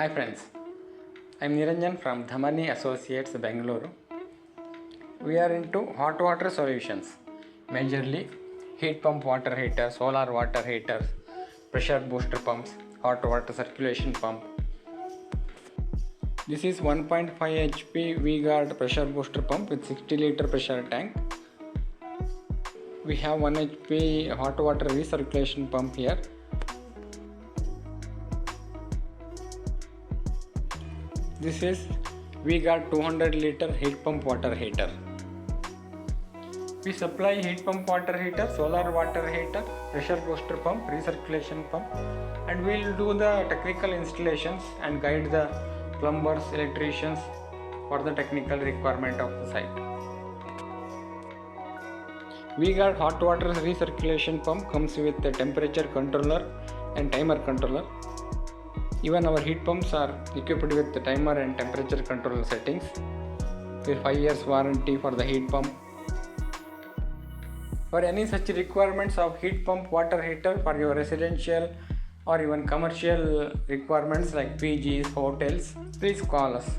Hi friends, I am Niranjan from Dhamani Associates, Bangalore. We are into hot water solutions, majorly heat pump water heaters, solar water heaters, pressure booster pumps, hot water circulation pump. This is 1.5 HP VGuard pressure booster pump with 60 liter pressure tank. We have 1 HP hot water recirculation pump here. This is VGuard 200 liter heat pump water heater. We supply heat pump water heater, solar water heater, pressure booster pump, recirculation pump, and we will do the technical installations and guide the plumbers, electricians for the technical requirement of the site. VGuard hot water recirculation pump comes with a temperature controller and timer controller. Even our heat pumps are equipped with the timer and temperature control settings. With 5 years warranty for the heat pump. For any such requirements of heat pump water heater for your residential or even commercial requirements like PGs, hotels, please call us.